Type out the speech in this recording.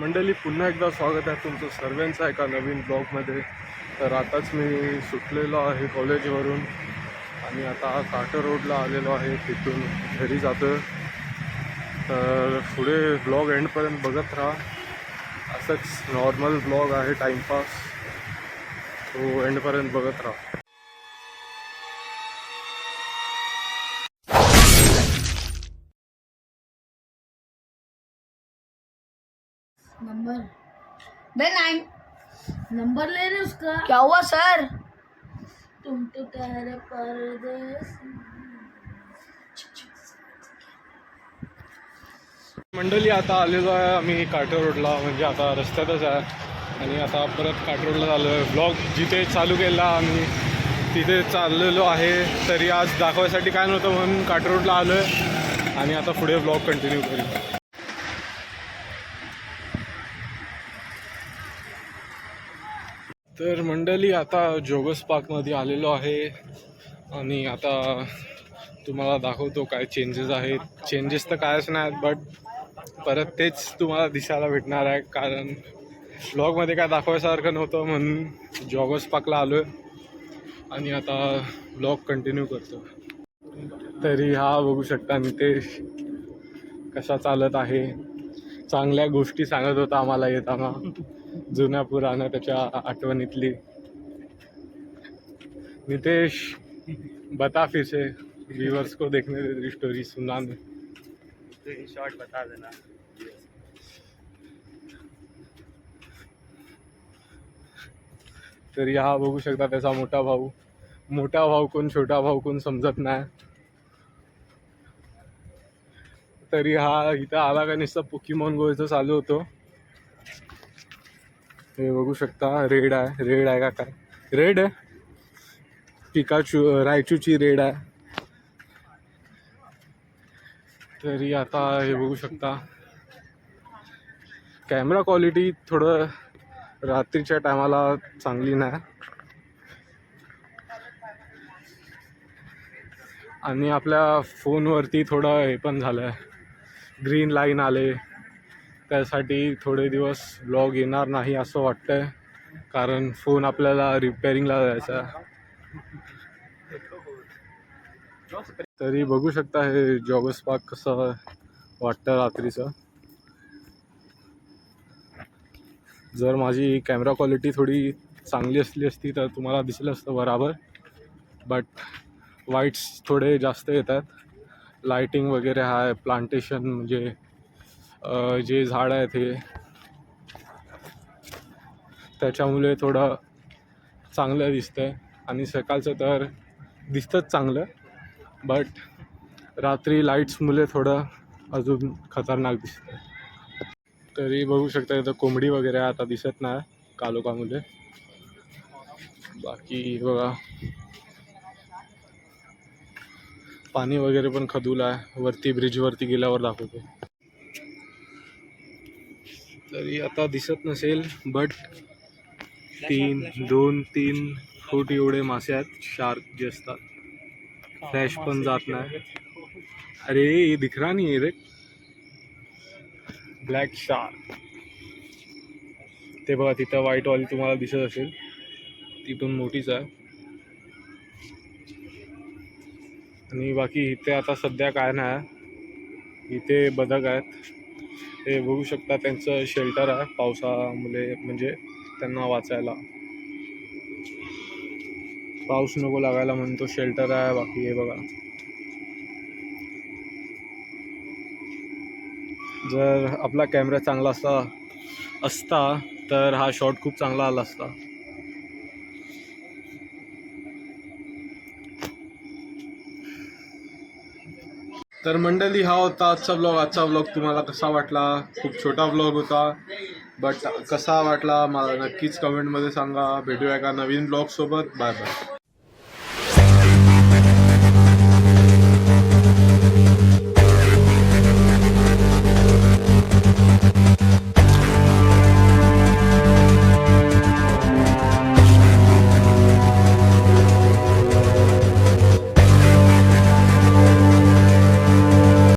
मंडळी, पुन्हा एकदा स्वागत आहे तुमचं सर्वांचं एका नवीन ब्लॉगमध्ये. तर आताच मी सुटलेलो आहे कॉलेजवरून आणि आता काटर रोडला आलेलो आहे. तिथून घरी जातो. तर पुढे ब्लॉग एंडपर्यंत बघत राहा. असंच नॉर्मल ब्लॉग आहे, टाईमपास, तो एंडपर्यंत बघत राहा. नंबर बे नाइन नंबर ले रहे उसका। क्या हुआ सर? तुम तो तेरे परदेस। मंडळी, आता आलेलो आहे आम्ही काटर रोडला, म्हणजे आता रस्त्यातच आहे आणि आता परत काटर रोडला चाललो आहे. ब्लॉग जिथे चालू केला आम्ही तिथे चाललेलो आहे. तरी आज दाखवायसाठी काय नव्हतं म्हणून काटर रोडला आलो आहे आणि आता पुढे ब्लॉग कंटिन्यू करू. तर मंडळी, आता जोगस पार्कमध्ये आलेलो आहे आणि आता तुम्हाला दाखवतो काय चेंजेस आहेत. चेंजेस तर कायच नाहीत, बट परत तेच तुम्हाला दिसायला भेटणार आहे, कारण ब्लॉगमध्ये काय दाखवायसारखं नव्हतं म्हणून जोगस पार्कला आलो आहे आणि आता ब्लॉग कंटिन्यू करतो. तरी हा बघू शकता नितेश कसा चालत आहे. चांगल्या गोष्टी सांगत होता आम्हाला येताना, जुन्या पुराण्या त्याच्या आठवणीतली. नितेश, बता फिर से व्यूअर्स को देखने दे तेरी स्टोरी सुनाने. शॉर्ट बता देना. तरी हा बघू शकता त्याचा मोठा भाऊ. मोठा भाऊ कोण, छोटा भाऊ कोण समजत नाही. तरी हा इथं आला का नुसतं पोकेमॉन गोचं चालू होतो. हे बघू शकता, रेड आहे का काय, रेड आहे, पिकाचू रायचूची रेड आहे. तरी आता हे बघू शकता, कॅमेरा क्वालिटी थोडं रात्रीच्या टायमाला चांगली नाही आणि आपल्या फोनवरती थोडं हे पण झालं आहे, ग्रीन लाईन आले. त्यासाठी थोडे दिवस ब्लॉग येणार नाही असं वाटतंय, कारण फोन आपल्याला रिपेअरिंगला जायचा. तरी बघू शकता हे जोगस पार्क कसं वाटतं रात्रीचं. जर माझी कॅमेरा क्वालिटी थोडी चांगली असली असती तर तुम्हाला दिसलं असतं बराबर, बट वाईट्स थोडे जास्त येतात. लाईटिंग वगैरे आहे, प्लांटेशन म्हणजे जे झाड आहे ते, त्याच्यामुळे थोडं चांगलं दिसतंय आणि सकाळचं तर दिसतंच चांगलं, बट रात्री लाईट्समुळे थोडं अजून खतरनाक दिसतंय. तरी बघू शकता इथं कोंबडी वगैरे आता दिसत नाही कालोखामुळे. बाकी बघा, पाणी वगैरे पण खदूल आहे. वरती ब्रिजवरती गेल्यावर दाखवतो. तरी आता दिसत नसेल, बट 2-3 फूट एवढे मासे आहेत, शार्क जे असतात. फ्लॅश पण जात नाही. अरे ये दिख रहा नहीं है रे, ब्लॅक शार्क. ते बघा तिथं व्हाईट वाली तुम्हाला दिसत असेल, तिथून मोठीच आहे. आणि बाकी इथे आता सध्या काय नाही. इथे बदक आहेत, ते बघू शकता. त्यांचं शेल्टर आहे पावसामुळे, म्हणजे त्यांना वाचायला, पाऊस नको लागायला म्हणून तो शेल्टर आहे. बाकी हे बघा, जर आपला कॅमेरा चांगला असता तर हा शॉट खूप चांगला आला असता. तर मंडळी, हा होता आजचा ब्लॉग. तुम्हाला कसा वाटला? खूप छोटा ब्लॉग होता, बट कसा वाटला मला नक्कीच कमेंटमध्ये सांगा. भेटूया एका नवीन ब्लॉगसोबत. Bye bye.